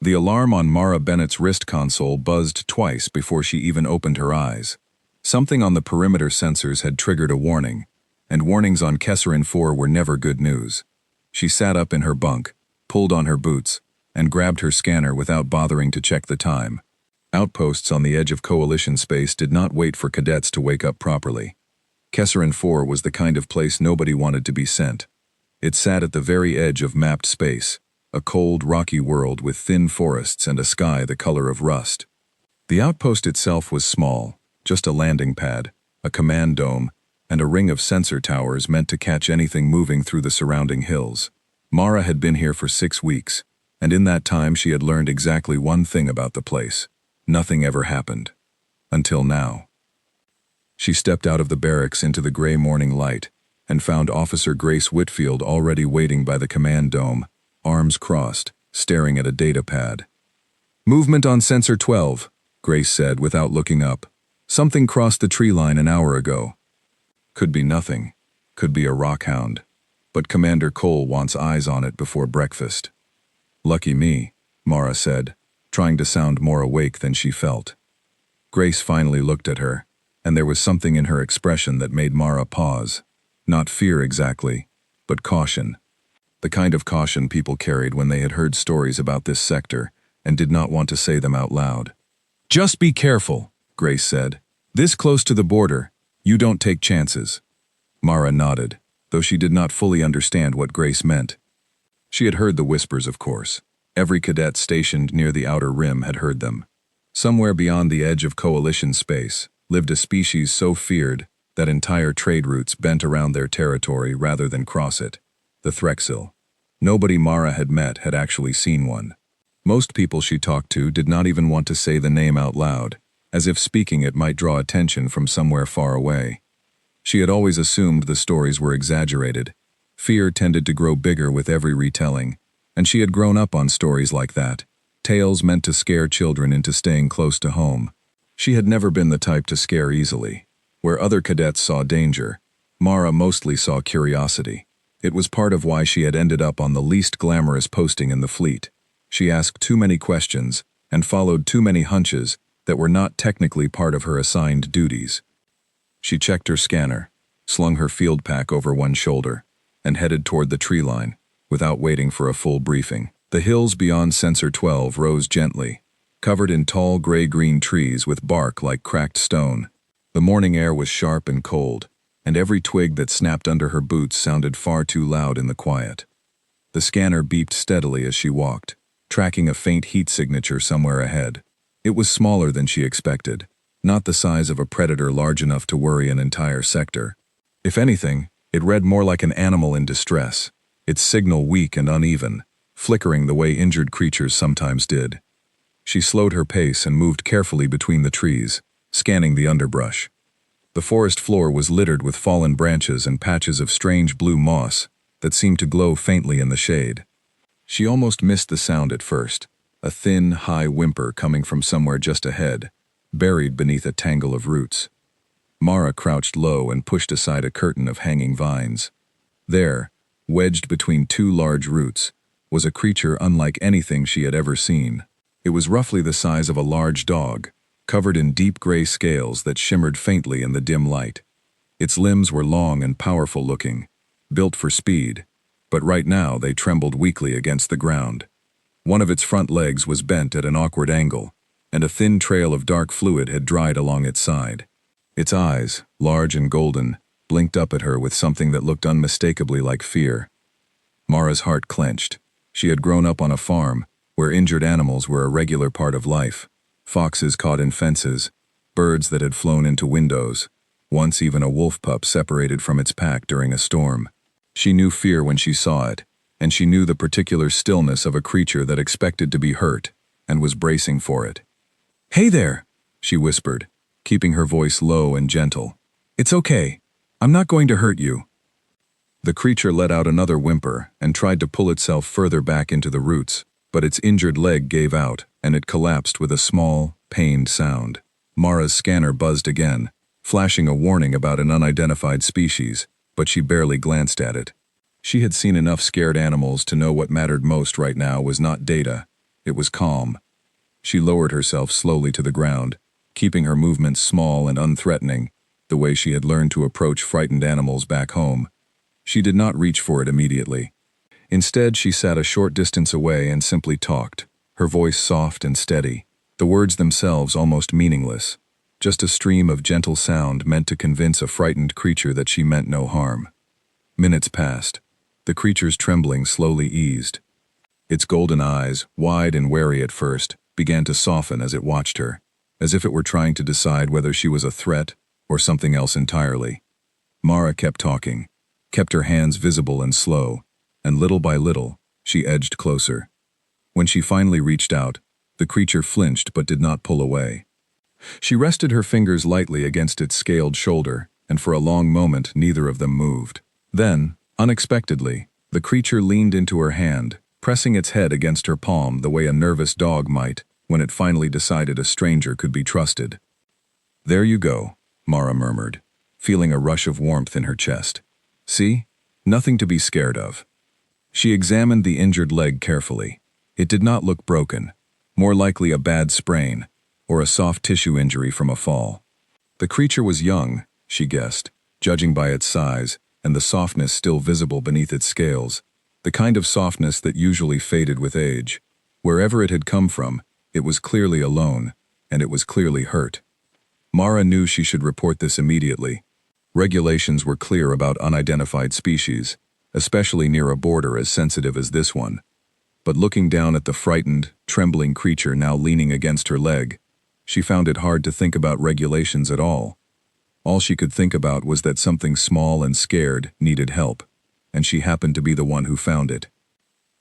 The alarm on Mara Bennett's wrist console buzzed twice before she even opened her eyes. Something on the perimeter sensors had triggered a warning, and warnings on Kesserin 4 were never good news. She sat up in her bunk, pulled on her boots, and grabbed her scanner without bothering to check the time. Outposts on the edge of Coalition space did not wait for cadets to wake up properly. Kesserin 4 was the kind of place nobody wanted to be sent. It sat at the very edge of mapped space, a cold, rocky world with thin forests and a sky the color of rust. The outpost itself was small, just a landing pad, a command dome, and a ring of sensor towers meant to catch anything moving through the surrounding hills. Mara had been here for 6 weeks, and in that time she had learned exactly one thing about the place. Nothing ever happened. Until now. She stepped out of the barracks into the gray morning light and found Officer Grace Whitfield already waiting by the command dome, arms crossed, staring at a data pad. "Movement on Sensor 12, Grace said without looking up. "Something crossed the tree line an hour ago." Could be nothing. Could be a rockhound. But Commander Cole wants eyes on it before breakfast. "Lucky me," Mara said, trying to sound more awake than she felt. Grace finally looked at her, and there was something in her expression that made Mara pause. Not fear exactly, but caution. The kind of caution people carried when they had heard stories about this sector and did not want to say them out loud. "Just be careful," Grace said. "This close to the border, you don't take chances." Mara nodded, though she did not fully understand what Grace meant. She had heard the whispers, of course. Every cadet stationed near the outer rim had heard them. Somewhere beyond the edge of Coalition space lived a species so feared that entire trade routes bent around their territory rather than cross it. The Threxil. Nobody Mara had met had actually seen one. Most people she talked to did not even want to say the name out loud, as if speaking it might draw attention from somewhere far away. She had always assumed the stories were exaggerated. Fear tended to grow bigger with every retelling, and she had grown up on stories like that, tales meant to scare children into staying close to home. She had never been the type to scare easily. Where other cadets saw danger, Mara mostly saw curiosity. It was part of why she had ended up on the least glamorous posting in the fleet. She asked too many questions and followed too many hunches that were not technically part of her assigned duties. She checked her scanner, slung her field pack over one shoulder, and headed toward the tree line, without waiting for a full briefing. The hills beyond Sensor 12 rose gently, covered in tall gray-green trees with bark like cracked stone. The morning air was sharp and cold, and every twig that snapped under her boots sounded far too loud in the quiet. The scanner beeped steadily as she walked, tracking a faint heat signature somewhere ahead. It was smaller than she expected, not the size of a predator large enough to worry an entire sector. If anything, it read more like an animal in distress, its signal weak and uneven, flickering the way injured creatures sometimes did. She slowed her pace and moved carefully between the trees, scanning the underbrush. The forest floor was littered with fallen branches and patches of strange blue moss that seemed to glow faintly in the shade. She almost missed the sound at first, a thin, high whimper coming from somewhere just ahead, buried beneath a tangle of roots. Mara crouched low and pushed aside a curtain of hanging vines. There, wedged between two large roots, was a creature unlike anything she had ever seen. It was roughly the size of a large dog, covered in deep gray scales that shimmered faintly in the dim light. Its limbs were long and powerful looking, built for speed, but right now they trembled weakly against the ground. One of its front legs was bent at an awkward angle, and a thin trail of dark fluid had dried along its side. Its eyes, large and golden, blinked up at her with something that looked unmistakably like fear. Mara's heart clenched. She had grown up on a farm, where injured animals were a regular part of life. Foxes caught in fences, birds that had flown into windows, once even a wolf pup separated from its pack during a storm. She knew fear when she saw it, and she knew the particular stillness of a creature that expected to be hurt, and was bracing for it. "Hey there," she whispered, keeping her voice low and gentle. "It's okay. I'm not going to hurt you." The creature let out another whimper and tried to pull itself further back into the roots, but its injured leg gave out, and it collapsed with a small, pained sound. Mara's scanner buzzed again, flashing a warning about an unidentified species, but she barely glanced at it. She had seen enough scared animals to know what mattered most right now was not data. It was calm. She lowered herself slowly to the ground, keeping her movements small and unthreatening, the way she had learned to approach frightened animals back home. She did not reach for it immediately. Instead, she sat a short distance away and simply talked, her voice soft and steady, the words themselves almost meaningless, just a stream of gentle sound meant to convince a frightened creature that she meant no harm. Minutes passed. The creature's trembling slowly eased. Its golden eyes, wide and wary at first, began to soften as it watched her, as if it were trying to decide whether she was a threat or something else entirely. Mara kept talking, kept her hands visible and slow, and little by little, she edged closer. When she finally reached out, the creature flinched but did not pull away. She rested her fingers lightly against its scaled shoulder, and for a long moment neither of them moved. Then, unexpectedly, the creature leaned into her hand, pressing its head against her palm the way a nervous dog might when it finally decided a stranger could be trusted. "There you go," Mara murmured, feeling a rush of warmth in her chest. "See? Nothing to be scared of." She examined the injured leg carefully. It did not look broken, more likely a bad sprain, or a soft tissue injury from a fall. The creature was young, she guessed, judging by its size, and the softness still visible beneath its scales, the kind of softness that usually faded with age. Wherever it had come from, it was clearly alone, and it was clearly hurt. Mara knew she should report this immediately. Regulations were clear about unidentified species, especially near a border as sensitive as this one. But looking down at the frightened, trembling creature now leaning against her leg, she found it hard to think about regulations at all. All she could think about was that something small and scared needed help, and she happened to be the one who found it.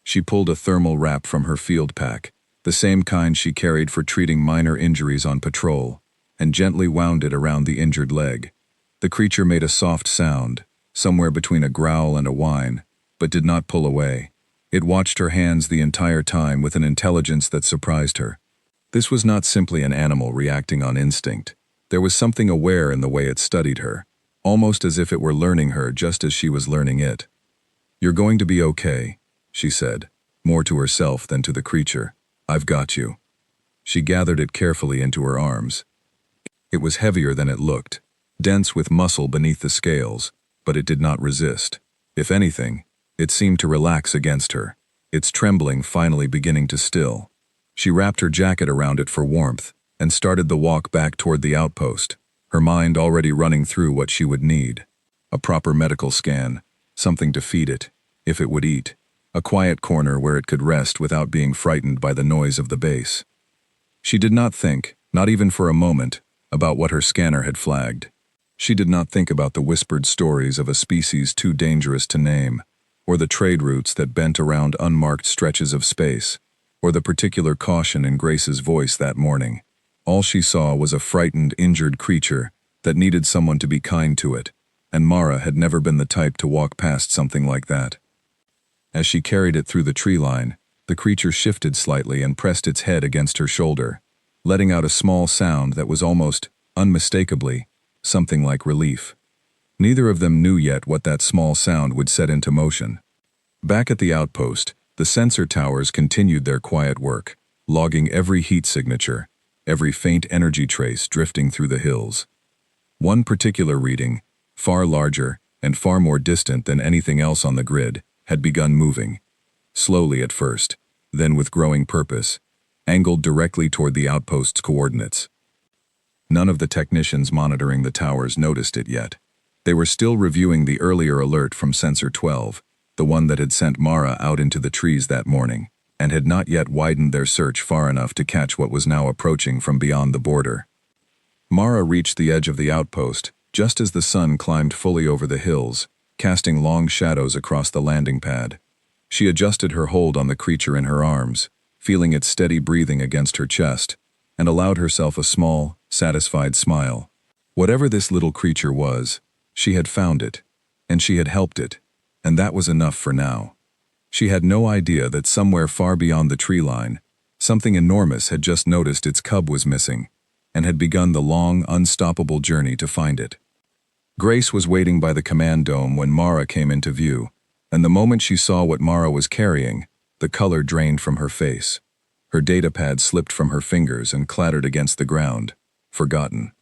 She pulled a thermal wrap from her field pack, the same kind she carried for treating minor injuries on patrol, and gently wound it around the injured leg. The creature made a soft sound, somewhere between a growl and a whine, but did not pull away. It watched her hands the entire time with an intelligence that surprised her. This was not simply an animal reacting on instinct. There was something aware in the way it studied her, almost as if it were learning her just as she was learning it. "You're going to be okay," she said, more to herself than to the creature. "I've got you." She gathered it carefully into her arms. It was heavier than it looked, dense with muscle beneath the scales, but it did not resist. If anything, it seemed to relax against her, its trembling finally beginning to still. She wrapped her jacket around it for warmth and started the walk back toward the outpost, her mind already running through what she would need. A proper medical scan, something to feed it, if it would eat, a quiet corner where it could rest without being frightened by the noise of the base. She did not think, not even for a moment, about what her scanner had flagged. She did not think about the whispered stories of a species too dangerous to name, or the trade routes that bent around unmarked stretches of space, or the particular caution in Grace's voice that morning. All she saw was a frightened, injured creature that needed someone to be kind to it, and Mara had never been the type to walk past something like that. As she carried it through the tree line, the creature shifted slightly and pressed its head against her shoulder, letting out a small sound that was almost, unmistakably, something like relief. Neither of them knew yet what that small sound would set into motion. Back at the outpost, the sensor towers continued their quiet work, logging every heat signature, every faint energy trace drifting through the hills. One particular reading, far larger and far more distant than anything else on the grid, had begun moving. Slowly at first, then with growing purpose, angled directly toward the outpost's coordinates. None of the technicians monitoring the towers noticed it yet. They were still reviewing the earlier alert from Sensor 12, the one that had sent Mara out into the trees that morning, and had not yet widened their search far enough to catch what was now approaching from beyond the border. Mara reached the edge of the outpost just as the sun climbed fully over the hills, casting long shadows across the landing pad. She adjusted her hold on the creature in her arms, feeling its steady breathing against her chest, and allowed herself a small, satisfied smile. Whatever this little creature was, she had found it, and she had helped it, and that was enough for now. She had no idea that somewhere far beyond the tree line, something enormous had just noticed its cub was missing, and had begun the long, unstoppable journey to find it. Grace was waiting by the command dome when Mara came into view, and the moment she saw what Mara was carrying, the color drained from her face. Her datapad slipped from her fingers and clattered against the ground. Forgotten.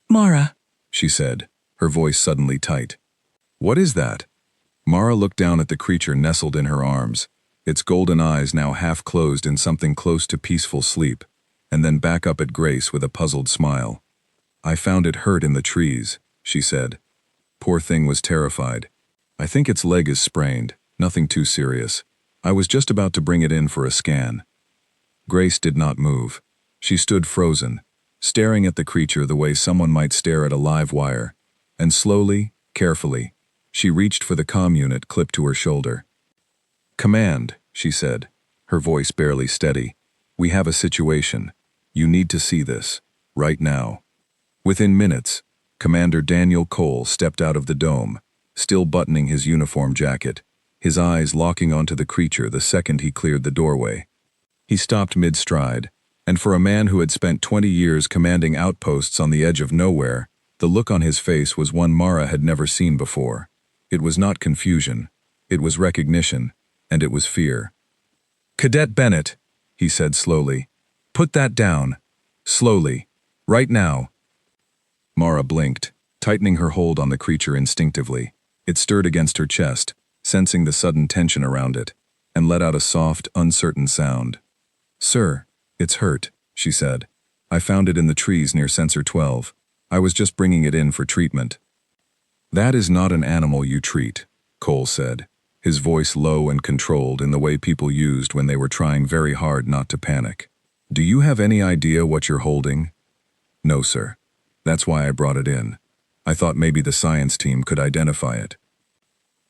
Mara. She said, her voice suddenly tight. What is that? Mara looked down at the creature nestled in her arms, its golden eyes now half closed in something close to peaceful sleep, and then back up at Grace with a puzzled smile. I found it hurt in the trees, she said. Poor thing was terrified. I think its leg is sprained, nothing too serious. I was just about to bring it in for a scan. Grace did not move. She stood frozen, staring at the creature the way someone might stare at a live wire, and slowly, carefully, she reached for the comm unit clipped to her shoulder. Command, she said, her voice barely steady. We have a situation. You need to see this, right now. Within minutes, Commander Daniel Cole stepped out of the dome, still buttoning his uniform jacket, his eyes locking onto the creature the second he cleared the doorway. He stopped mid-stride, and for a man who had spent 20 years commanding outposts on the edge of nowhere, the look on his face was one Mara had never seen before. It was not confusion, it was recognition, and it was fear. Cadet Bennett, he said slowly. Put that down. Slowly. Right now. Mara blinked, tightening her hold on the creature instinctively. It stirred against her chest, sensing the sudden tension around it, and let out a soft, uncertain sound. Sir, it's hurt, she said. I found it in the trees near Sensor 12. I was just bringing it in for treatment. That is not an animal you treat, Cole said, his voice low and controlled in the way people used when they were trying very hard not to panic. Do you have any idea what you're holding? No, sir. That's why I brought it in. I thought maybe the science team could identify it.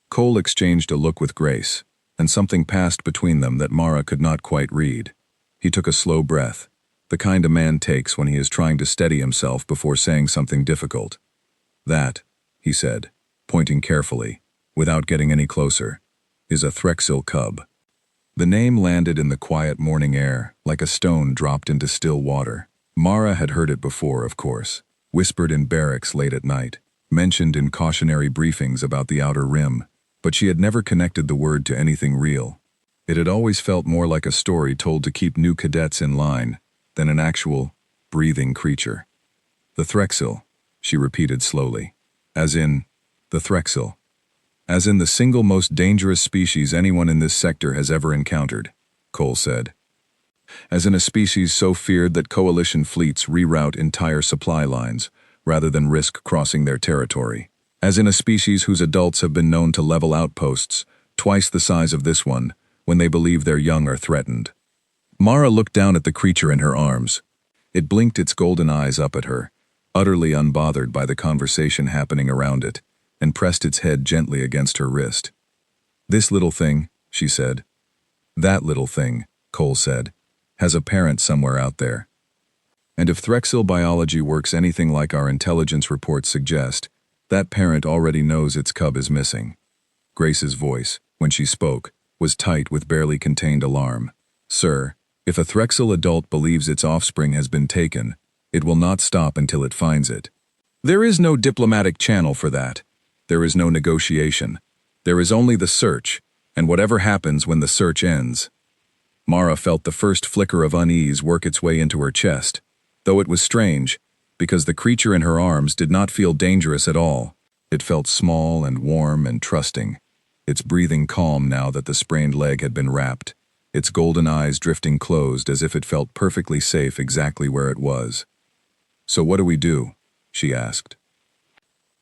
Cole exchanged a look with Grace, and something passed between them that Mara could not quite read. He took a slow breath, the kind a man takes when he is trying to steady himself before saying something difficult. That, he said, pointing carefully, without getting any closer, is a Threxil cub. The name landed in the quiet morning air like a stone dropped into still water. Mara had heard it before, of course, whispered in barracks late at night, mentioned in cautionary briefings about the Outer Rim, but she had never connected the word to anything real. It had always felt more like a story told to keep new cadets in line than an actual, breathing creature. The Threxil, she repeated slowly. As in, the Threxil. As in the single most dangerous species anyone in this sector has ever encountered, Cole said. As in a species so feared that coalition fleets reroute entire supply lines, rather than risk crossing their territory. As in a species whose adults have been known to level outposts, twice the size of this one, when they believe their young are threatened. Mara looked down at the creature in her arms. It blinked its golden eyes up at her, utterly unbothered by the conversation happening around it, and pressed its head gently against her wrist. This little thing, she said. That little thing, Cole said, has a parent somewhere out there. And if Threxil biology works anything like our intelligence reports suggest, that parent already knows its cub is missing. Grace's voice, when she spoke, was tight with barely contained alarm. Sir, if a Threxil adult believes its offspring has been taken, it will not stop until it finds it. There is no diplomatic channel for that. There is no negotiation. There is only the search, and whatever happens when the search ends. Mara felt the first flicker of unease work its way into her chest, though it was strange, because the creature in her arms did not feel dangerous at all. It felt small and warm and trusting, its breathing calm now that the sprained leg had been wrapped, its golden eyes drifting closed as if it felt perfectly safe exactly where it was. So what do we do? She asked.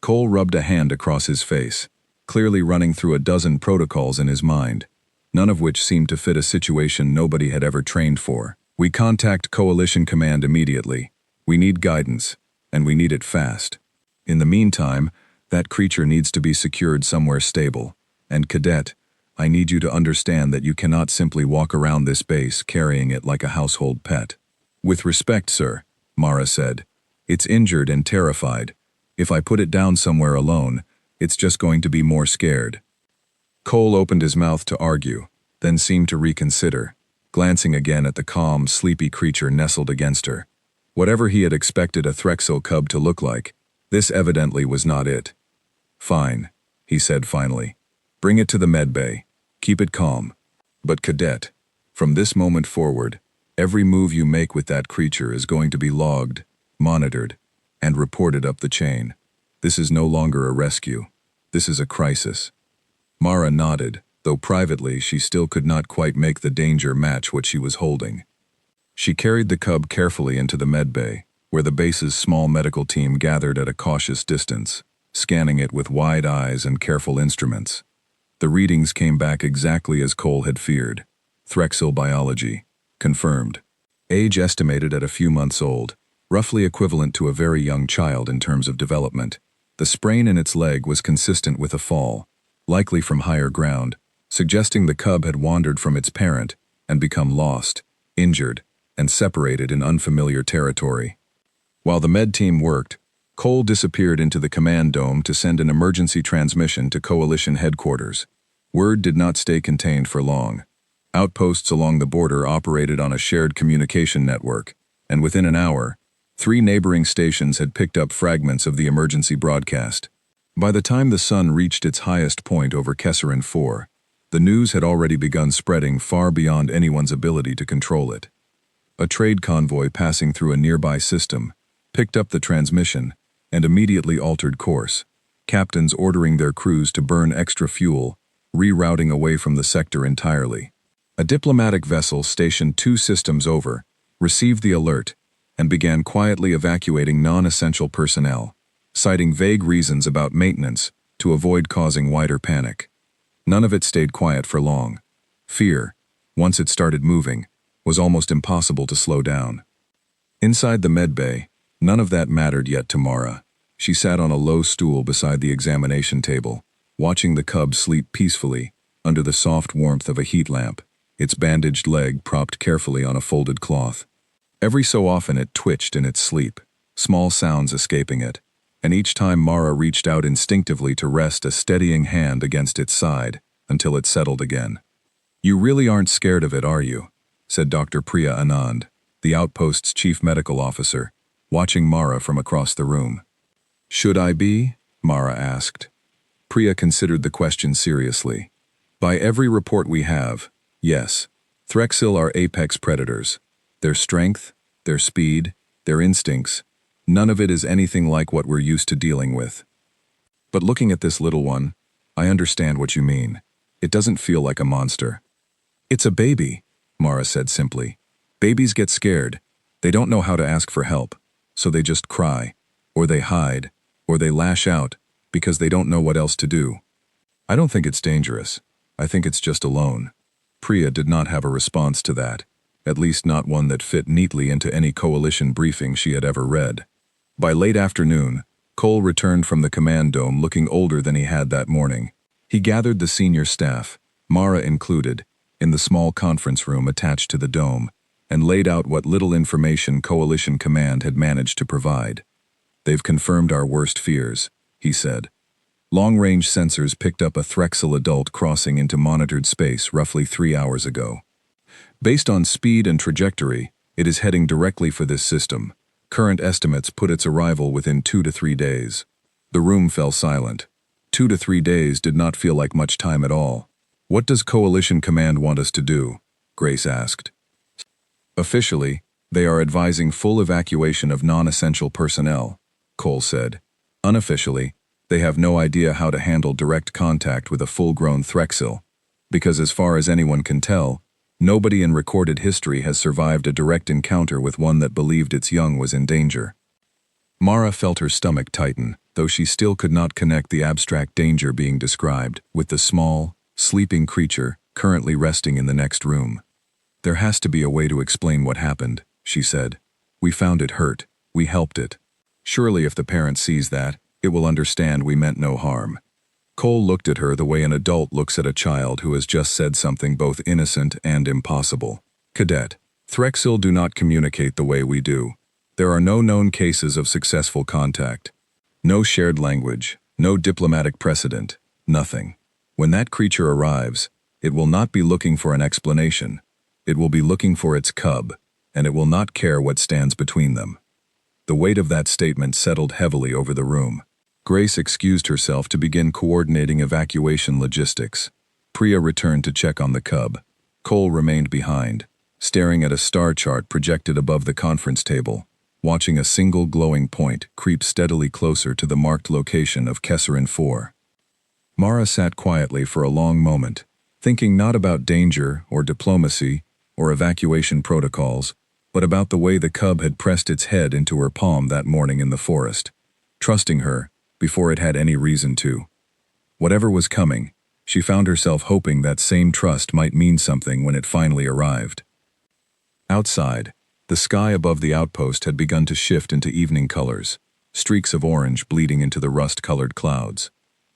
Cole rubbed a hand across his face, clearly running through a dozen protocols in his mind, none of which seemed to fit a situation nobody had ever trained for. We contact Coalition Command immediately. We need guidance, and we need it fast. In the meantime, that creature needs to be secured somewhere stable. And Cadet, I need you to understand that you cannot simply walk around this base carrying it like a household pet. With respect, sir, Mara said. It's injured and terrified. If I put it down somewhere alone, it's just going to be more scared. Cole opened his mouth to argue, then seemed to reconsider, glancing again at the calm, sleepy creature nestled against her. Whatever he had expected a Threxil cub to look like, this evidently was not it. Fine, he said finally. Bring it to the med bay. Keep it calm. But Cadet, from this moment forward, Every move you make with that creature is going to be logged, monitored, and reported up the chain. This is no longer a rescue. This is a crisis." Mara nodded, though privately she still could not quite make the danger match what she was holding. She carried the cub carefully into the medbay, where the base's small medical team gathered at a cautious distance, scanning it with wide eyes and careful instruments. The readings came back exactly as Cole had feared. Threxil biology. Confirmed. Age estimated at a few months old, roughly equivalent to a very young child in terms of development. The sprain in its leg was consistent with a fall, likely from higher ground, suggesting the cub had wandered from its parent and become lost, injured, and separated in unfamiliar territory. While the med team worked, Cole disappeared into the command dome to send an emergency transmission to Coalition headquarters. Word did not stay contained for long. Outposts along the border operated on a shared communication network, and within an hour, 3 neighboring stations had picked up fragments of the emergency broadcast. By the time the sun reached its highest point over Kesserin 4, the news had already begun spreading far beyond anyone's ability to control it. A trade convoy passing through a nearby system picked up the transmission and immediately altered course, captains ordering their crews to burn extra fuel, rerouting away from the sector entirely. A diplomatic vessel stationed 2 systems over received the alert and began quietly evacuating non-essential personnel, citing vague reasons about maintenance to avoid causing wider panic. None of it stayed quiet for long. Fear, once it started moving, was almost impossible to slow down. Inside the medbay, none of that mattered yet to Mara. She sat on a low stool beside the examination table, watching the cub sleep peacefully under the soft warmth of a heat lamp, its bandaged leg propped carefully on a folded cloth. Every so often it twitched in its sleep, small sounds escaping it, and each time Mara reached out instinctively to rest a steadying hand against its side until it settled again. "You really aren't scared of it, are you?" said Dr. Priya Anand, the outpost's chief medical officer, watching Mara from across the room. "Should I be?" Mara asked. Priya considered the question seriously. "By every report we have, yes, Threxil are apex predators. Their strength, their speed, their instincts, none of it is anything like what we're used to dealing with. But looking at this little one, I understand what you mean. It doesn't feel like a monster." "It's a baby," Mara said simply. "Babies get scared. They don't know how to ask for help, so they just cry, or they hide, or they lash out, because they don't know what else to do. I don't think it's dangerous. I think it's just alone." Priya did not have a response to that, at least not one that fit neatly into any coalition briefing she had ever read. By late afternoon, Cole returned from the command dome looking older than he had that morning. He gathered the senior staff, Mara included, in the small conference room attached to the dome, and laid out what little information Coalition Command had managed to provide. "They've confirmed our worst fears," he said. Long-range sensors picked up a Threxil adult crossing into monitored space roughly 3 hours ago. Based on speed and trajectory, it is heading directly for this system. Current estimates put its arrival within 2 to 3 days. The room fell silent. 2 to 3 days did not feel like much time at all. "What does Coalition Command want us to do?" Grace asked. "Officially, they are advising full evacuation of non-essential personnel," Cole said. "Unofficially, they have no idea how to handle direct contact with a full-grown Threxil, because as far as anyone can tell, nobody in recorded history has survived a direct encounter with one that believed its young was in danger." Mara felt her stomach tighten, though she still could not connect the abstract danger being described with the small, sleeping creature currently resting in the next room. "There has to be a way to explain what happened," she said. "We found it hurt. We helped it. Surely if the parent sees that, it will understand we meant no harm." Cole looked at her the way an adult looks at a child who has just said something both innocent and impossible. "Cadet, Threxil do not communicate the way we do. There are no known cases of successful contact. No shared language, no diplomatic precedent, nothing. When that creature arrives, it will not be looking for an explanation. It will be looking for its cub, and it will not care what stands between them." The weight of that statement settled heavily over the room. Grace excused herself to begin coordinating evacuation logistics. Priya returned to check on the cub. Cole remained behind, staring at a star chart projected above the conference table, watching a single glowing point creep steadily closer to the marked location of Kesserin 4. Mara sat quietly for a long moment, thinking not about danger or diplomacy or evacuation protocols, but about the way the cub had pressed its head into her palm that morning in the forest, trusting her before it had any reason to. Whatever was coming, she found herself hoping that same trust might mean something when it finally arrived. Outside, the sky above the outpost had begun to shift into evening colors, streaks of orange bleeding into the rust-colored clouds.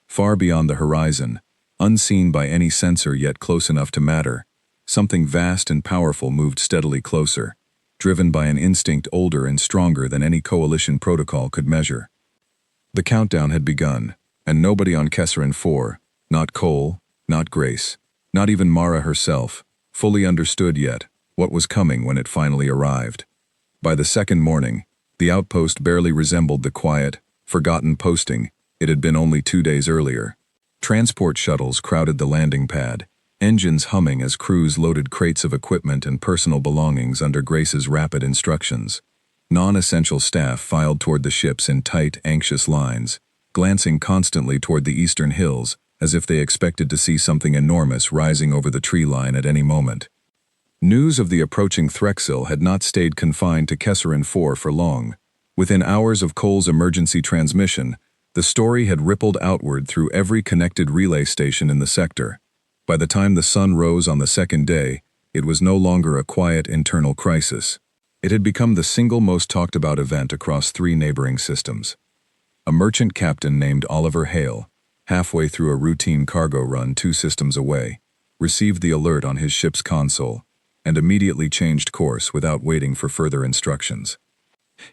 Far beyond the horizon, unseen by any sensor yet close enough to matter, something vast and powerful moved steadily closer, driven by an instinct older and stronger than any coalition protocol could measure. The countdown had begun, and nobody on Kesserin 4, not Cole, not Grace, not even Mara herself, fully understood yet what was coming when it finally arrived. By the second morning, the outpost barely resembled the quiet, forgotten posting it had been only 2 days earlier. Transport shuttles crowded the landing pad, engines humming as crews loaded crates of equipment and personal belongings under Grace's rapid instructions. Non-essential staff filed toward the ships in tight, anxious lines, glancing constantly toward the eastern hills as if they expected to see something enormous rising over the tree line at any moment. News of the approaching Threxil had not stayed confined to Kesserin 4 for long. Within hours of Cole's emergency transmission, the story had rippled outward through every connected relay station in the sector. By the time the sun rose on the second day, it was no longer a quiet internal crisis. It had become the single most talked about event across 3 neighboring systems. A merchant captain named Oliver Hale, halfway through a routine cargo run 2 systems away, received the alert on his ship's console and immediately changed course without waiting for further instructions.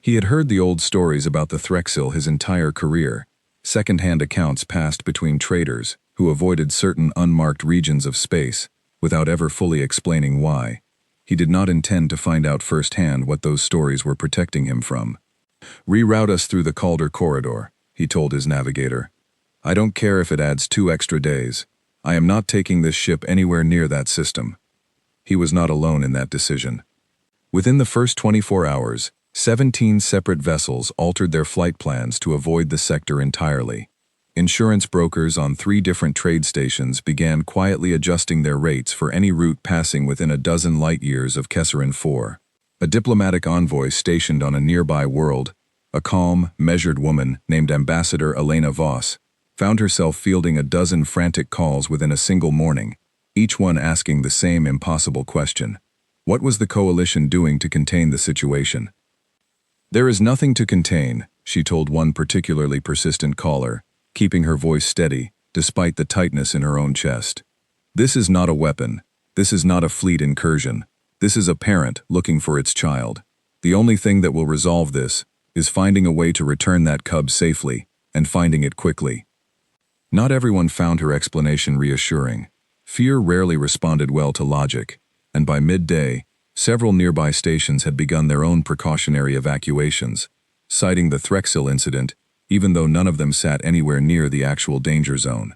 He had heard the old stories about the Threxil his entire career, second-hand accounts passed between traders who avoided certain unmarked regions of space without ever fully explaining why. He did not intend to find out firsthand what those stories were protecting him from. "Reroute us through the Calder corridor," he told his navigator. "I don't care if it adds 2 extra days. I am not taking this ship anywhere near that system." He was not alone in that decision. Within the first 24 hours, 17 separate vessels altered their flight plans to avoid the sector entirely. Insurance brokers on 3 different trade stations began quietly adjusting their rates for any route passing within a dozen light-years of Kesserin 4. A diplomatic envoy stationed on a nearby world, a calm, measured woman named Ambassador Elena Voss, found herself fielding a dozen frantic calls within a single morning, each one asking the same impossible question. What was the coalition doing to contain the situation? "There is nothing to contain," she told one particularly persistent caller, keeping her voice steady, despite the tightness in her own chest. "This is not a weapon. This is not a fleet incursion. This is a parent looking for its child. The only thing that will resolve this is finding a way to return that cub safely, and finding it quickly." Not everyone found her explanation reassuring. Fear rarely responded well to logic, and by midday, several nearby stations had begun their own precautionary evacuations, citing the Threxil incident, even though none of them sat anywhere near the actual danger zone.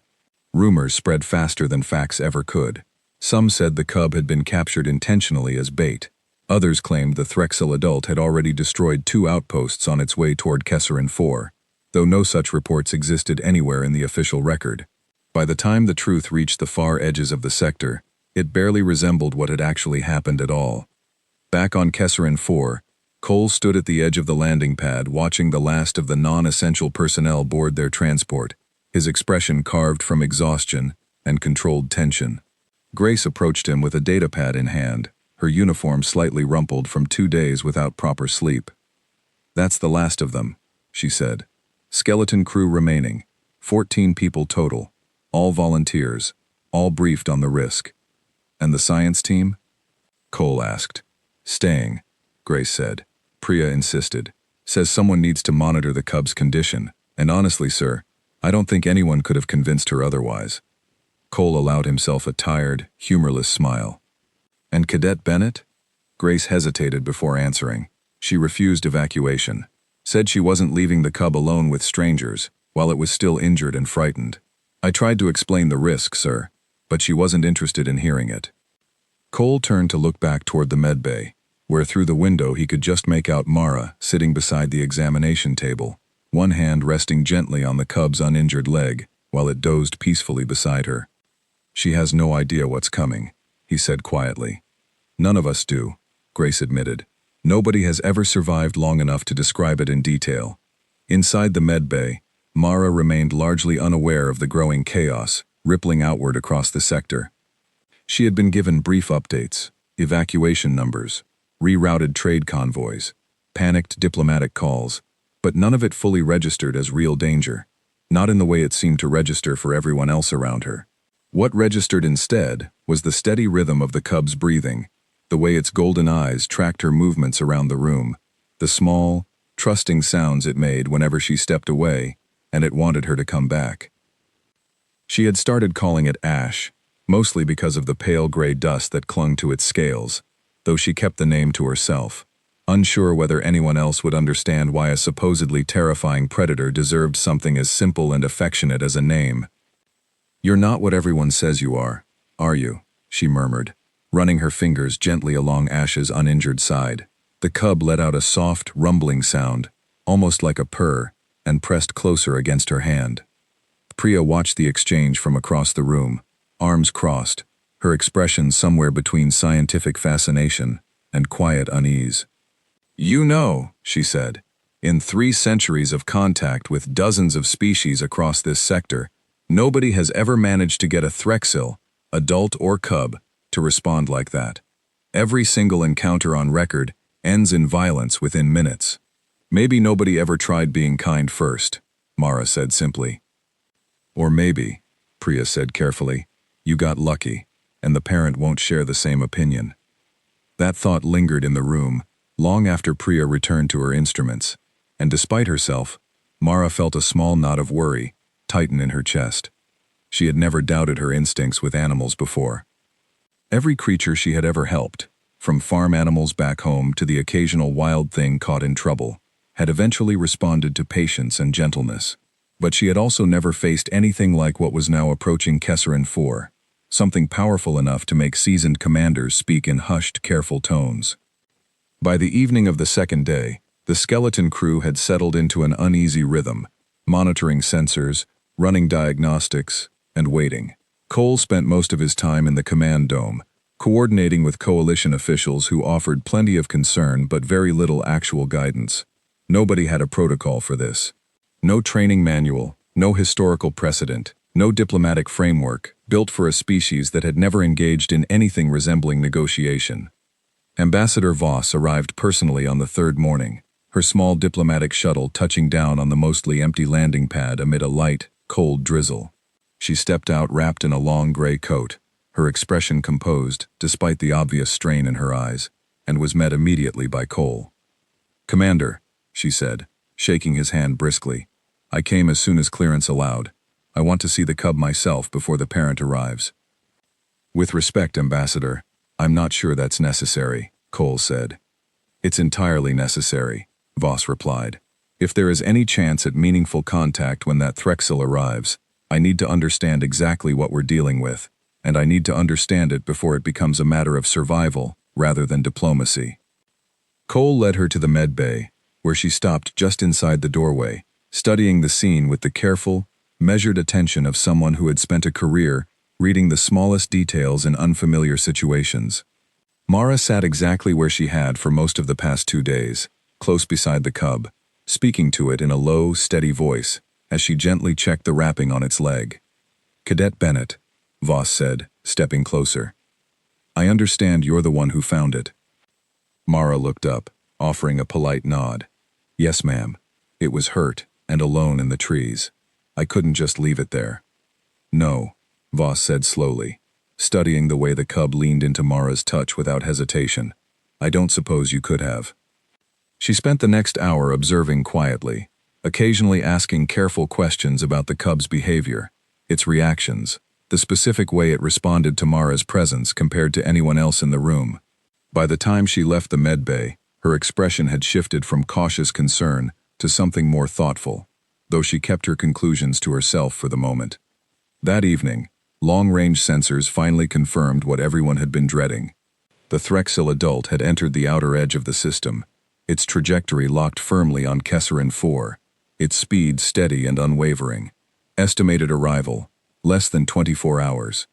Rumors spread faster than facts ever could. Some said the cub had been captured intentionally as bait. Others claimed the Threxil adult had already destroyed 2 outposts on its way toward Kesserin 4, though no such reports existed anywhere in the official record. By the time the truth reached the far edges of the sector, it barely resembled what had actually happened at all. Back on Kesserin 4, Cole stood at the edge of the landing pad watching the last of the non-essential personnel board their transport, his expression carved from exhaustion and controlled tension. Grace approached him with a datapad in hand, her uniform slightly rumpled from 2 days without proper sleep. "That's the last of them," she said. "Skeleton crew remaining, 14 people total, all volunteers, all briefed on the risk." "And the science team?" Cole asked. "Staying," Grace said. "Priya insisted. Says someone needs to monitor the cub's condition, and honestly, sir, I don't think anyone could have convinced her otherwise." Cole allowed himself a tired, humorless smile. "And Cadet Bennett?" Grace hesitated before answering. She refused evacuation. Said she wasn't leaving the cub alone with strangers, while it was still injured and frightened. "I tried to explain the risk, sir, but she wasn't interested in hearing it." Cole turned to look back toward the medbay, where through the window he could just make out Mara sitting beside the examination table, one hand resting gently on the cub's uninjured leg while it dozed peacefully beside her. "She has no idea what's coming," he said quietly. "None of us do," Grace admitted. "Nobody has ever survived long enough to describe it in detail." Inside the medbay, Mara remained largely unaware of the growing chaos, rippling outward across the sector. She had been given brief updates, evacuation numbers, rerouted trade convoys, panicked diplomatic calls, but none of it fully registered as real danger, not in the way it seemed to register for everyone else around her. What registered instead was the steady rhythm of the cub's breathing, the way its golden eyes tracked her movements around the room, the small, trusting sounds it made whenever she stepped away and it wanted her to come back. She had started calling it Ash, mostly because of the pale gray dust that clung to its scales, though she kept the name to herself, unsure whether anyone else would understand why a supposedly terrifying predator deserved something as simple and affectionate as a name. "You're not what everyone says you are you?" she murmured, running her fingers gently along Ash's uninjured side. The cub let out a soft, rumbling sound, almost like a purr, and pressed closer against her hand. Priya watched the exchange from across the room, arms crossed, her expression somewhere between scientific fascination and quiet unease. "You know," she said, "in 3 centuries of contact with dozens of species across this sector, nobody has ever managed to get a Threxil, adult or cub, to respond like that. Every single encounter on record ends in violence within minutes. Maybe nobody ever tried being kind first," Mara said simply. "Or maybe," Priya said carefully, "you got lucky, and the parent won't share the same opinion." That thought lingered in the room, long after Priya returned to her instruments, and despite herself, Mara felt a small knot of worry tighten in her chest. She had never doubted her instincts with animals before. Every creature she had ever helped, from farm animals back home to the occasional wild thing caught in trouble, had eventually responded to patience and gentleness. But she had also never faced anything like what was now approaching Kesserin 4, something powerful enough to make seasoned commanders speak in hushed, careful tones. By the evening of the second day, the skeleton crew had settled into an uneasy rhythm, monitoring sensors, running diagnostics, and waiting. Cole spent most of his time in the command dome, coordinating with coalition officials who offered plenty of concern but very little actual guidance. Nobody had a protocol for this. No training manual, no historical precedent, no diplomatic framework built for a species that had never engaged in anything resembling negotiation. Ambassador Voss arrived personally on the 3rd morning, her small diplomatic shuttle touching down on the mostly empty landing pad amid a light, cold drizzle. She stepped out wrapped in a long gray coat, her expression composed despite the obvious strain in her eyes, and was met immediately by Cole. "Commander," she said, shaking his hand briskly, "I came as soon as clearance allowed. I want to see the cub myself before the parent arrives." "With respect, Ambassador, I'm not sure that's necessary," Cole said. "It's entirely necessary," Voss replied. "If there is any chance at meaningful contact when that Threxil arrives, I need to understand exactly what we're dealing with, and I need to understand it before it becomes a matter of survival rather than diplomacy." Cole led her to the med bay, where she stopped just inside the doorway, studying the scene with the careful, measured attention of someone who had spent a career reading the smallest details in unfamiliar situations. Mara sat exactly where she had for most of the past 2 days, close beside the cub, speaking to it in a low, steady voice as she gently checked the wrapping on its leg. "Cadet Bennett," Voss said, stepping closer. "I understand you're the one who found it." Mara looked up, offering a polite nod. "Yes, ma'am. It was hurt and alone in the trees. I couldn't just leave it there." "No," Voss said slowly, studying the way the cub leaned into Mara's touch without hesitation. "I don't suppose you could have." She spent the next hour observing quietly, occasionally asking careful questions about the cub's behavior, its reactions, the specific way it responded to Mara's presence compared to anyone else in the room. By the time she left the med bay, her expression had shifted from cautious concern to something more thoughtful, though she kept her conclusions to herself for the moment. That evening, long-range sensors finally confirmed what everyone had been dreading. The Threxil adult had entered the outer edge of the system, its trajectory locked firmly on Kesserin 4, its speed steady and unwavering. Estimated arrival, less than 24 hours.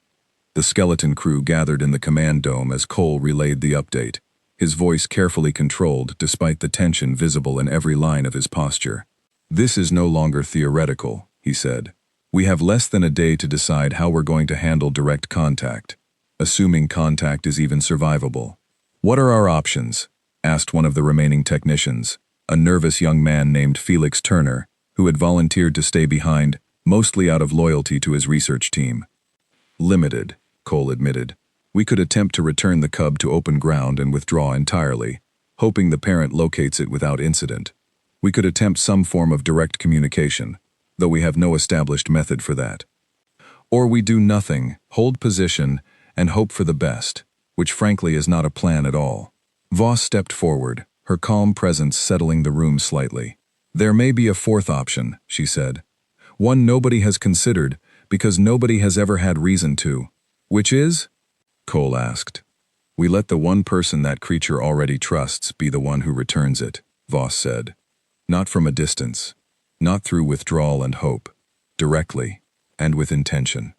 The skeleton crew gathered in the command dome as Cole relayed the update, his voice carefully controlled despite the tension visible in every line of his posture. "This is no longer theoretical," he said. "We have less than a day to decide how we're going to handle direct contact, assuming contact is even survivable." "What are our options?" asked one of the remaining technicians, a nervous young man named Felix Turner, who had volunteered to stay behind, mostly out of loyalty to his research team. "Limited," Cole admitted. "We could attempt to return the cub to open ground and withdraw entirely, hoping the parent locates it without incident. We could attempt some form of direct communication, though we have no established method for that. Or we do nothing, hold position, and hope for the best, which frankly is not a plan at all." Voss stepped forward, her calm presence settling the room slightly. "There may be a fourth option," she said. "One nobody has considered, because nobody has ever had reason to." "Which is?" Cole asked. "We let the one person that creature already trusts be the one who returns it," Voss said. "Not from a distance. Not through withdrawal and hope. Directly, and with intention."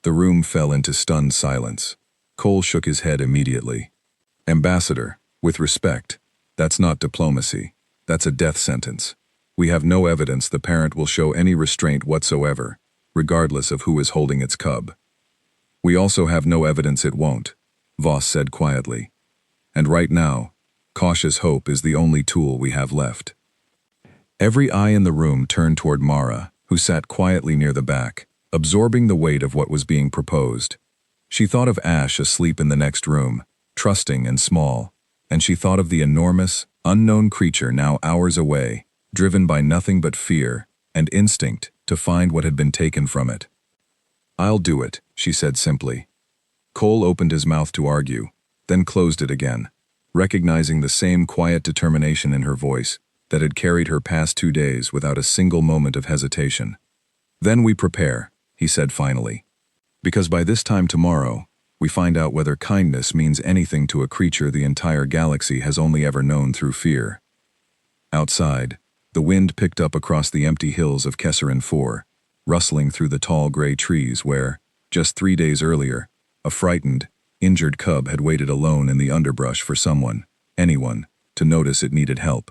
The room fell into stunned silence. Cole shook his head immediately. "Ambassador, with respect, that's not diplomacy. That's a death sentence. We have no evidence the parent will show any restraint whatsoever, regardless of who is holding its cub. We also have no evidence it won't," Voss said quietly. "And right now, cautious hope is the only tool we have left." Every eye in the room turned toward Mara, who sat quietly near the back, absorbing the weight of what was being proposed. She thought of Ash asleep in the next room, trusting and small, and she thought of the enormous, unknown creature now hours away, driven by nothing but fear and instinct to find what had been taken from it. "I'll do it," she said simply. Cole opened his mouth to argue, then closed it again, recognizing the same quiet determination in her voice that had carried her past 2 days without a single moment of hesitation. "Then we prepare," he said finally. "Because by this time tomorrow, we find out whether kindness means anything to a creature the entire galaxy has only ever known through fear." Outside, the wind picked up across the empty hills of Kesserin 4, rustling through the tall gray trees where, just 3 days earlier, a frightened, injured cub had waited alone in the underbrush for someone, anyone, to notice it needed help.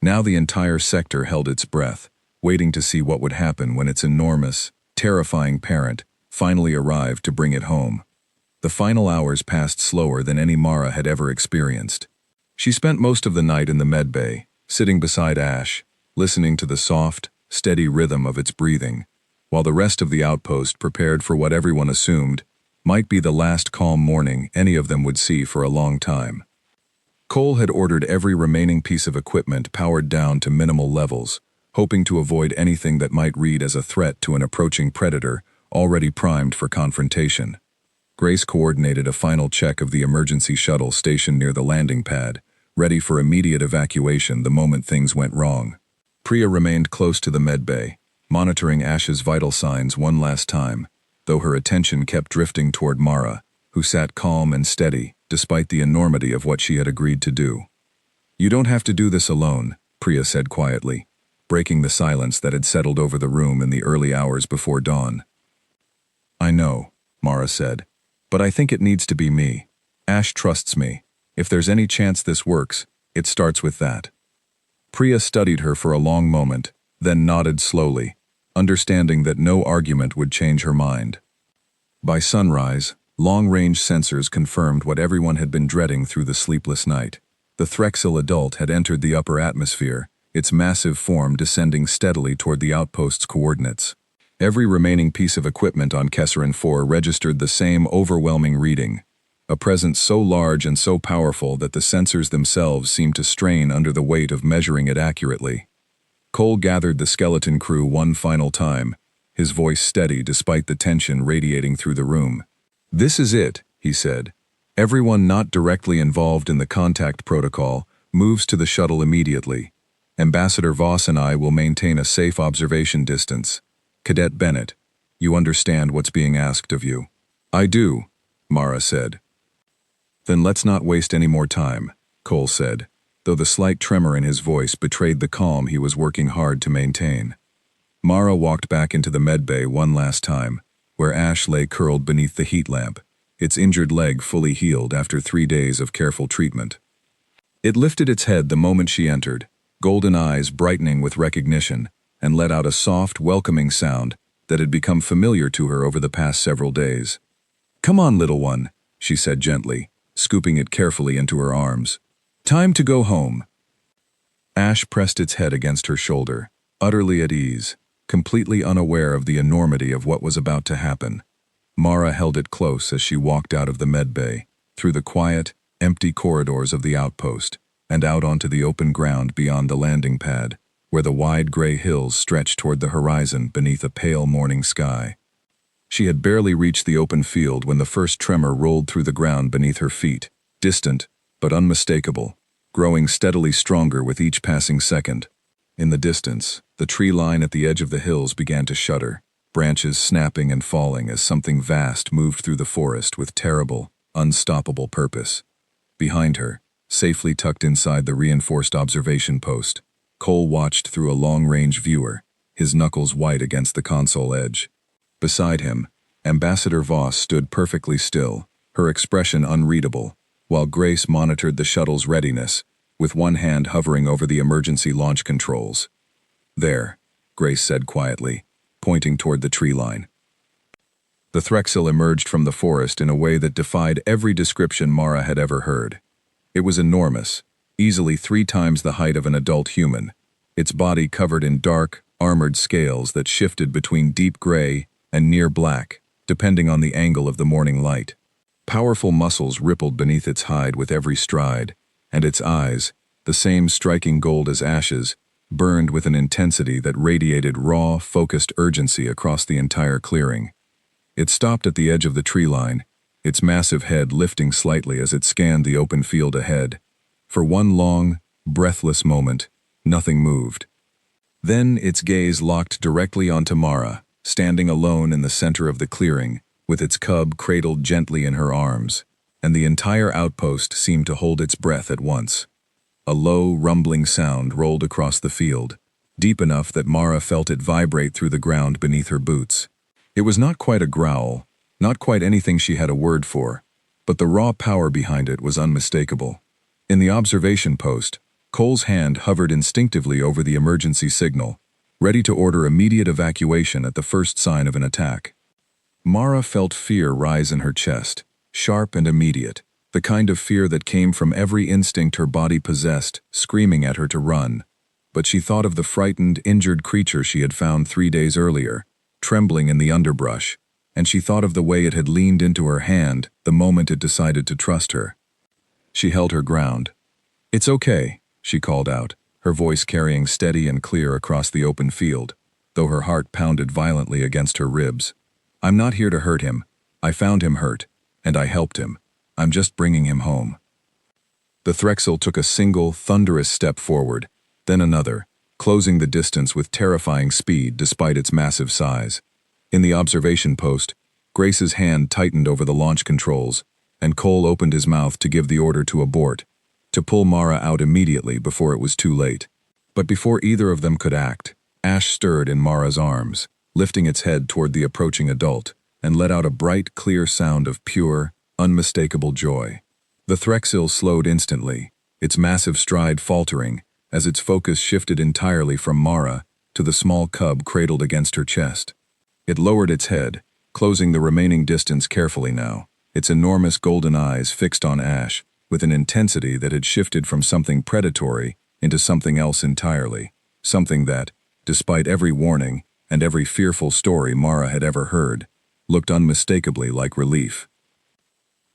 Now the entire sector held its breath, waiting to see what would happen when its enormous, terrifying parent finally arrived to bring it home. The final hours passed slower than any Mara had ever experienced. She spent most of the night in the medbay, sitting beside Ash, listening to the soft, steady rhythm of its breathing, while the rest of the outpost prepared for what everyone assumed might be the last calm morning any of them would see for a long time. Cole had ordered every remaining piece of equipment powered down to minimal levels, hoping to avoid anything that might read as a threat to an approaching predator already primed for confrontation. Grace coordinated a final check of the emergency shuttle stationed near the landing pad, ready for immediate evacuation the moment things went wrong. Priya remained close to the medbay, monitoring Ash's vital signs one last time, though her attention kept drifting toward Mara, who sat calm and steady, despite the enormity of what she had agreed to do. "You don't have to do this alone," Priya said quietly, breaking the silence that had settled over the room in the early hours before dawn. "I know," Mara said, "but I think it needs to be me. Ash trusts me. If there's any chance this works, it starts with that." Priya studied her for a long moment, then nodded slowly, understanding that no argument would change her mind. By sunrise, long-range sensors confirmed what everyone had been dreading through the sleepless night. The Threxil adult had entered the upper atmosphere, its massive form descending steadily toward the outpost's coordinates. Every remaining piece of equipment on Kesserin 4 registered the same overwhelming reading, a presence so large and so powerful that the sensors themselves seemed to strain under the weight of measuring it accurately. Cole gathered the skeleton crew one final time, his voice steady despite the tension radiating through the room. "This is it," he said. "Everyone not directly involved in the contact protocol moves to the shuttle immediately. Ambassador Voss and I will maintain a safe observation distance. Cadet Bennett, you understand what's being asked of you." "I do," Mara said. Then let's not waste any more time, Cole said, though the slight tremor in his voice betrayed the calm he was working hard to maintain. Mara walked back into the medbay one last time, where Ash lay curled beneath the heat lamp, its injured leg fully healed after 3 days of careful treatment. It lifted its head the moment she entered, golden eyes brightening with recognition, and let out a soft, welcoming sound that had become familiar to her over the past several days. "Come on, little one," she said gently, scooping it carefully into her arms. "Time to go home." Ash pressed its head against her shoulder, utterly at ease, completely unaware of the enormity of what was about to happen. Mara held it close as she walked out of the medbay, through the quiet, empty corridors of the outpost, and out onto the open ground beyond the landing pad, where the wide gray hills stretched toward the horizon beneath a pale morning sky. She had barely reached the open field when the first tremor rolled through the ground beneath her feet, distant but unmistakable, growing steadily stronger with each passing second. In the distance, the tree line at the edge of the hills began to shudder, branches snapping and falling as something vast moved through the forest with terrible, unstoppable purpose. Behind her, safely tucked inside the reinforced observation post, Cole watched through a long-range viewer, his knuckles white against the console edge. Beside him, Ambassador Voss stood perfectly still, her expression unreadable, while Grace monitored the shuttle's readiness, with one hand hovering over the emergency launch controls. "There," Grace said quietly, pointing toward the tree line. The Threxil emerged from the forest in a way that defied every description Mara had ever heard. It was enormous, easily 3 times the height of an adult human, its body covered in dark, armored scales that shifted between deep gray and near black, depending on the angle of the morning light. Powerful muscles rippled beneath its hide with every stride, and its eyes, the same striking gold as Ash's, burned with an intensity that radiated raw, focused urgency across the entire clearing. It stopped at the edge of the tree line, its massive head lifting slightly as it scanned the open field ahead. For one long, breathless moment, nothing moved. Then its gaze locked directly onto Mara, standing alone in the center of the clearing, with its cub cradled gently in her arms, and the entire outpost seemed to hold its breath at once. A low, rumbling sound rolled across the field, deep enough that Mara felt it vibrate through the ground beneath her boots. It was not quite a growl, not quite anything she had a word for, but the raw power behind it was unmistakable. In the observation post, Cole's hand hovered instinctively over the emergency signal, ready to order immediate evacuation at the first sign of an attack. Mara felt fear rise in her chest, sharp and immediate, the kind of fear that came from every instinct her body possessed, screaming at her to run. But she thought of the frightened, injured creature she had found 3 days earlier, trembling in the underbrush, and she thought of the way it had leaned into her hand the moment it decided to trust her. She held her ground. "It's okay," she called out, her voice carrying steady and clear across the open field, though her heart pounded violently against her ribs. "I'm not here to hurt him. I found him hurt, and I helped him. I'm just bringing him home." The Threxil took a single, thunderous step forward, then another, closing the distance with terrifying speed despite its massive size. In the observation post, Grace's hand tightened over the launch controls, and Cole opened his mouth to give the order to abort, to pull Mara out immediately before it was too late. But before either of them could act, Ash stirred in Mara's arms, lifting its head toward the approaching adult, and let out a bright, clear sound of pure, unmistakable joy. The Threxil slowed instantly, its massive stride faltering, as its focus shifted entirely from Mara to the small cub cradled against her chest. It lowered its head, closing the remaining distance carefully now, its enormous golden eyes fixed on Ash, with an intensity that had shifted from something predatory into something else entirely, something that, despite every warning and every fearful story Mara had ever heard, looked unmistakably like relief.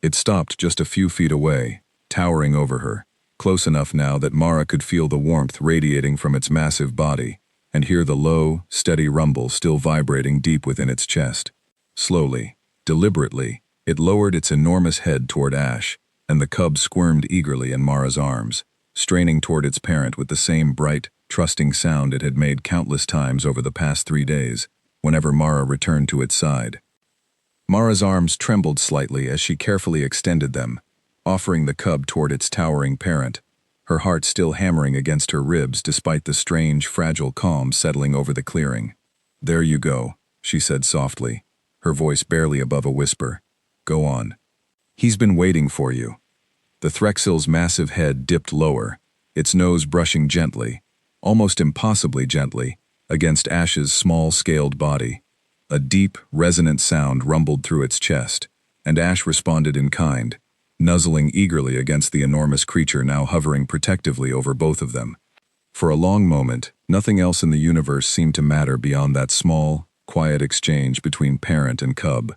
It stopped just a few feet away, towering over her, close enough now that Mara could feel the warmth radiating from its massive body, and hear the low, steady rumble still vibrating deep within its chest. Slowly, deliberately, it lowered its enormous head toward Ash, and the cub squirmed eagerly in Mara's arms, straining toward its parent with the same bright, trusting sound it had made countless times over the past 3 days, whenever Mara returned to its side. Mara's arms trembled slightly as she carefully extended them, offering the cub toward its towering parent, her heart still hammering against her ribs despite the strange, fragile calm settling over the clearing. "There you go," she said softly, her voice barely above a whisper. "Go on. He's been waiting for you." The Threxil's massive head dipped lower, its nose brushing gently, almost impossibly gently, against Ash's small-scaled body. A deep, resonant sound rumbled through its chest, and Ash responded in kind, nuzzling eagerly against the enormous creature now hovering protectively over both of them. For a long moment, nothing else in the universe seemed to matter beyond that small, quiet exchange between parent and cub.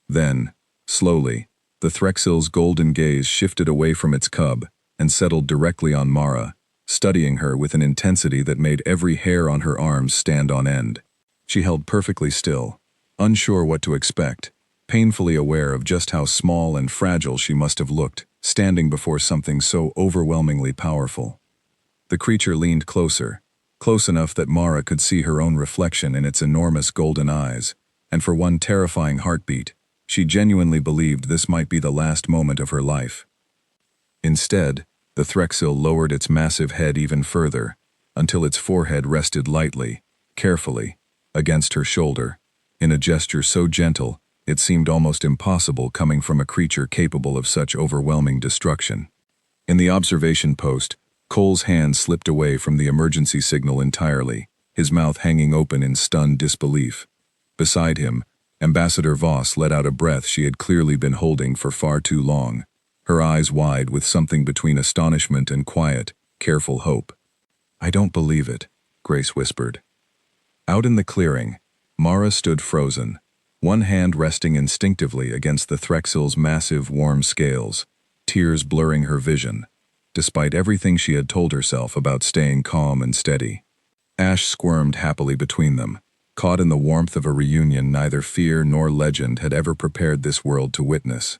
Then, slowly, the Threxil's golden gaze shifted away from its cub and settled directly on Mara, studying her with an intensity that made every hair on her arms stand on end. She held perfectly still, unsure what to expect, painfully aware of just how small and fragile she must have looked, standing before something so overwhelmingly powerful. The creature leaned closer, close enough that Mara could see her own reflection in its enormous golden eyes, and for one terrifying heartbeat, she genuinely believed this might be the last moment of her life. Instead, the Threxil lowered its massive head even further, until its forehead rested lightly, carefully, against her shoulder, in a gesture so gentle it seemed almost impossible coming from a creature capable of such overwhelming destruction. In the observation post, Cole's hand slipped away from the emergency signal entirely, his mouth hanging open in stunned disbelief. Beside him, Ambassador Voss let out a breath she had clearly been holding for far too long, her eyes wide with something between astonishment and quiet, careful hope. "I don't believe it," Grace whispered. Out in the clearing, Mara stood frozen, one hand resting instinctively against the Threxil's massive, warm scales, tears blurring her vision, despite everything she had told herself about staying calm and steady. Ash squirmed happily between them, caught in the warmth of a reunion neither fear nor legend had ever prepared this world to witness.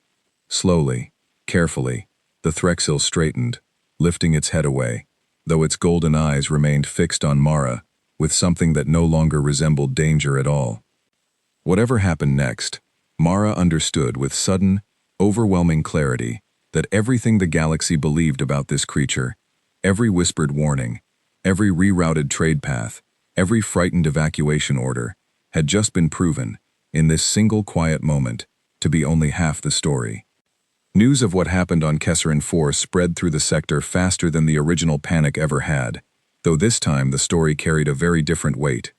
Slowly, carefully, the Threxil straightened, lifting its head away, though its golden eyes remained fixed on Mara, with something that no longer resembled danger at all. Whatever happened next, Mara understood with sudden, overwhelming clarity that everything the galaxy believed about this creature, every whispered warning, every rerouted trade path, every frightened evacuation order, had just been proven, in this single quiet moment, to be only half the story. News of what happened on Kesserin 4 spread through the sector faster than the original panic ever had, though this time the story carried a very different weight.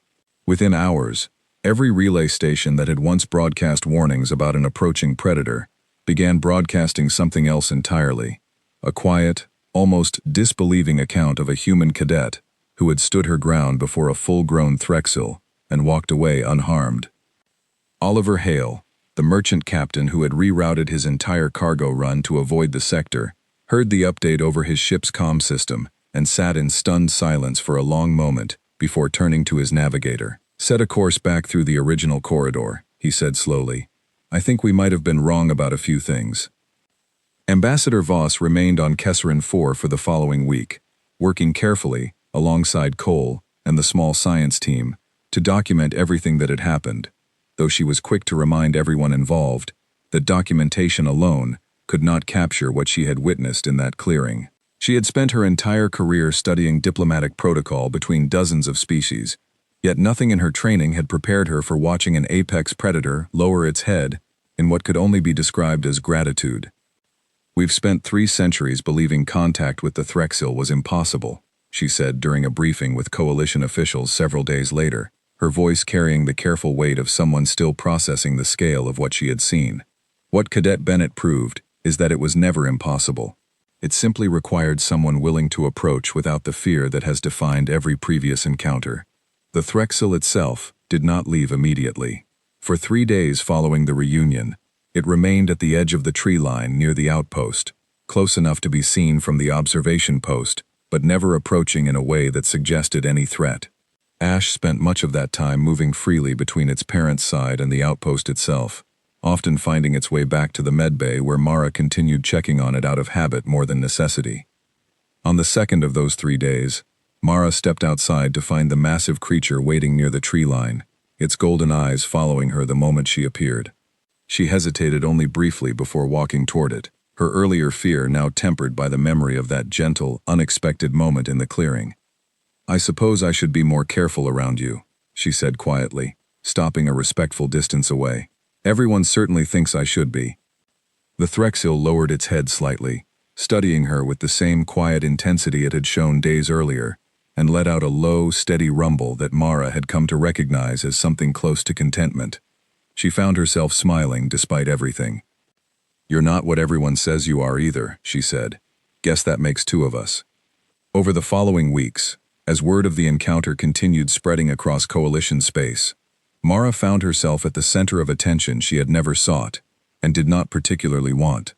Within hours, every relay station that had once broadcast warnings about an approaching predator began broadcasting something else entirely, a quiet, almost disbelieving account of a human cadet who had stood her ground before a full-grown Threxil and walked away unharmed. Oliver Hale, the merchant captain who had rerouted his entire cargo run to avoid the sector, heard the update over his ship's comm system and sat in stunned silence for a long moment before turning to his navigator. "Set a course back through the original corridor," he said slowly. "I think we might have been wrong about a few things." Ambassador Voss remained on Kesserin 4 for the following week, working carefully, alongside Cole and the small science team, to document everything that had happened, though she was quick to remind everyone involved that documentation alone could not capture what she had witnessed in that clearing. She had spent her entire career studying diplomatic protocol between dozens of species, yet nothing in her training had prepared her for watching an apex predator lower its head in what could only be described as gratitude. "We've spent 3 centuries believing contact with the Threxil was impossible," she said during a briefing with Coalition officials several days later, her voice carrying the careful weight of someone still processing the scale of what she had seen. "What Cadet Bennett proved is that it was never impossible. It simply required someone willing to approach without the fear that has defined every previous encounter." The Threxil itself did not leave immediately. For 3 days following the reunion, it remained at the edge of the tree line near the outpost, close enough to be seen from the observation post, but never approaching in a way that suggested any threat. Ash spent much of that time moving freely between its parent's side and the outpost itself, often finding its way back to the medbay where Mara continued checking on it out of habit more than necessity. On the second of those 3 days, Mara stepped outside to find the massive creature waiting near the tree line, its golden eyes following her the moment she appeared. She hesitated only briefly before walking toward it, her earlier fear now tempered by the memory of that gentle, unexpected moment in the clearing. "I suppose I should be more careful around you," she said quietly, stopping a respectful distance away. "Everyone certainly thinks I should be." The Threxil lowered its head slightly, studying her with the same quiet intensity it had shown days earlier, and let out a low, steady rumble that Mara had come to recognize as something close to contentment. She found herself smiling despite everything. "You're not what everyone says you are either," she said. "Guess that makes two of us." Over the following weeks, as word of the encounter continued spreading across Coalition space, Mara found herself at the center of attention she had never sought, and did not particularly want.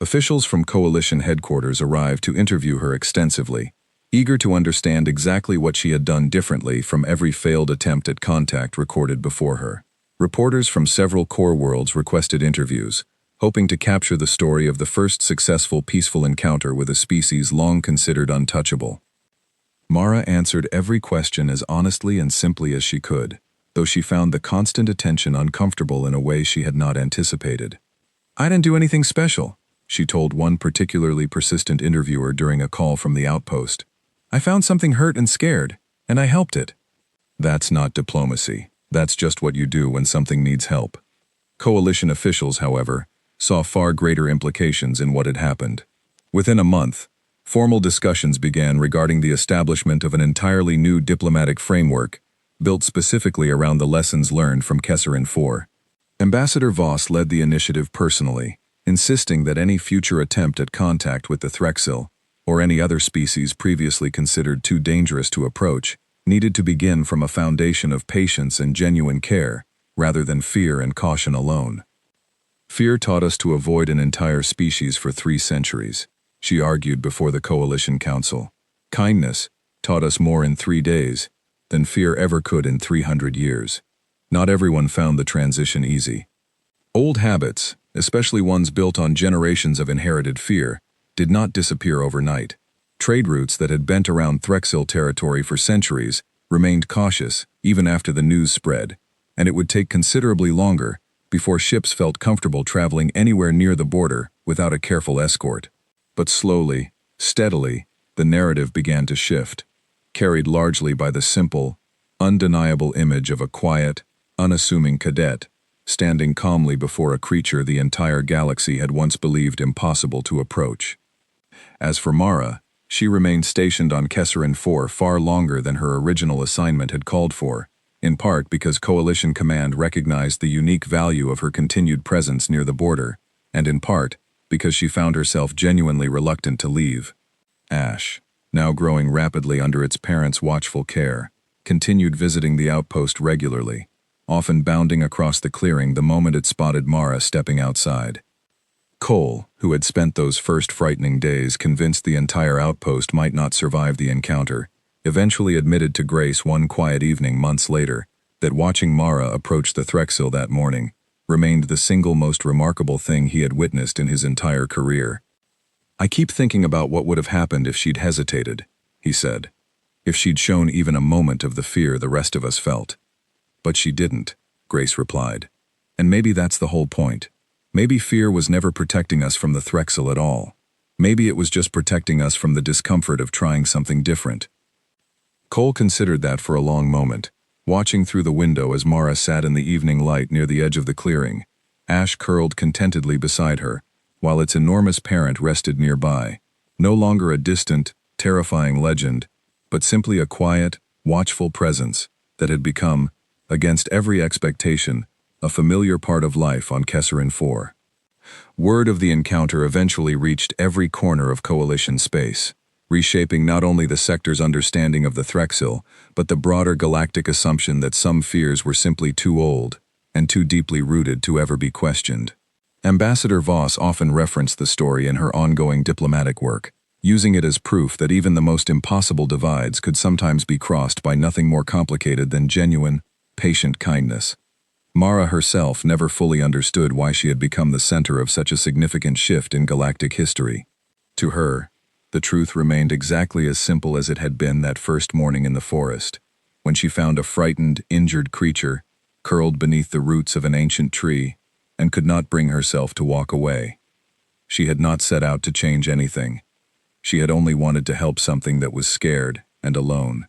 Officials from Coalition headquarters arrived to interview her extensively, eager to understand exactly what she had done differently from every failed attempt at contact recorded before her. Reporters from several core worlds requested interviews, hoping to capture the story of the first successful peaceful encounter with a species long considered untouchable. Mara answered every question as honestly and simply as she could, though she found the constant attention uncomfortable in a way she had not anticipated. "I didn't do anything special," she told one particularly persistent interviewer during a call from the outpost. "I found something hurt and scared, and I helped it." That's not diplomacy. That's just what you do when something needs help. Coalition officials, however, saw far greater implications in what had happened. Within a month, formal discussions began regarding the establishment of an entirely new diplomatic framework, built specifically around the lessons learned from Kesserin IV. Ambassador Voss led the initiative personally, insisting that any future attempt at contact with the Threxil, or any other species previously considered too dangerous to approach, needed to begin from a foundation of patience and genuine care, rather than fear and caution alone. "Fear taught us to avoid an entire species for 3 centuries, she argued before the Coalition Council. "Kindness taught us more in 3 days than fear ever could in 300 years. Not everyone found the transition easy. Old habits, especially ones built on generations of inherited fear, did not disappear overnight. Trade routes that had bent around Threxil territory for centuries remained cautious even after the news spread, and it would take considerably longer before ships felt comfortable traveling anywhere near the border without a careful escort. But slowly, steadily, the narrative began to shift, carried largely by the simple, undeniable image of a quiet, unassuming cadet standing calmly before a creature the entire galaxy had once believed impossible to approach. As for Mara, she remained stationed on Kesserin IV far longer than her original assignment had called for, in part because Coalition Command recognized the unique value of her continued presence near the border, and in part because she found herself genuinely reluctant to leave. Ash, now growing rapidly under its parents' watchful care, continued visiting the outpost regularly, often bounding across the clearing the moment it spotted Mara stepping outside. Cole, who had spent those first frightening days convinced the entire outpost might not survive the encounter, eventually admitted to Grace one quiet evening months later that watching Mara approach the Threxil that morning remained the single most remarkable thing he had witnessed in his entire career. "I keep thinking about what would have happened if she'd hesitated," he said. "If she'd shown even a moment of the fear the rest of us felt." "But she didn't," Grace replied. "And maybe that's the whole point. Maybe fear was never protecting us from the Threxil at all. Maybe it was just protecting us from the discomfort of trying something different." Cole considered that for a long moment, watching through the window as Mara sat in the evening light near the edge of the clearing. Ash curled contentedly beside her, while its enormous parent rested nearby, no longer a distant, terrifying legend, but simply a quiet, watchful presence that had become, against every expectation, a familiar part of life on Kesserin IV. Word of the encounter eventually reached every corner of Coalition space, reshaping not only the sector's understanding of the Threxil, but the broader galactic assumption that some fears were simply too old and too deeply rooted to ever be questioned. Ambassador Voss often referenced the story in her ongoing diplomatic work, using it as proof that even the most impossible divides could sometimes be crossed by nothing more complicated than genuine, patient kindness. Mara herself never fully understood why she had become the center of such a significant shift in galactic history. To her, the truth remained exactly as simple as it had been that first morning in the forest, when she found a frightened, injured creature curled beneath the roots of an ancient tree and could not bring herself to walk away. She had not set out to change anything. She had only wanted to help something that was scared and alone.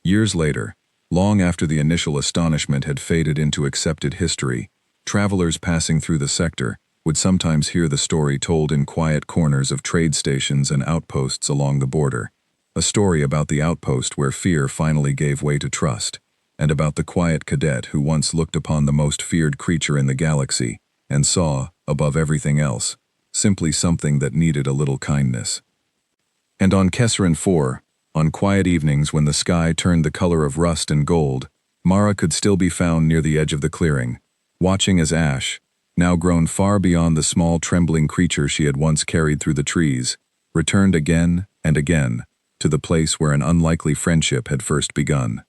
Years later, long after the initial astonishment had faded into accepted history, travelers passing through the sector would sometimes hear the story told in quiet corners of trade stations and outposts along the border. A story about the outpost where fear finally gave way to trust, and about the quiet cadet who once looked upon the most feared creature in the galaxy and saw, above everything else, simply something that needed a little kindness. And on Kesserin 4, on quiet evenings when the sky turned the color of rust and gold, Mara could still be found near the edge of the clearing, watching as Ash, now grown far beyond the small trembling creature she had once carried through the trees, returned again and again to the place where an unlikely friendship had first begun.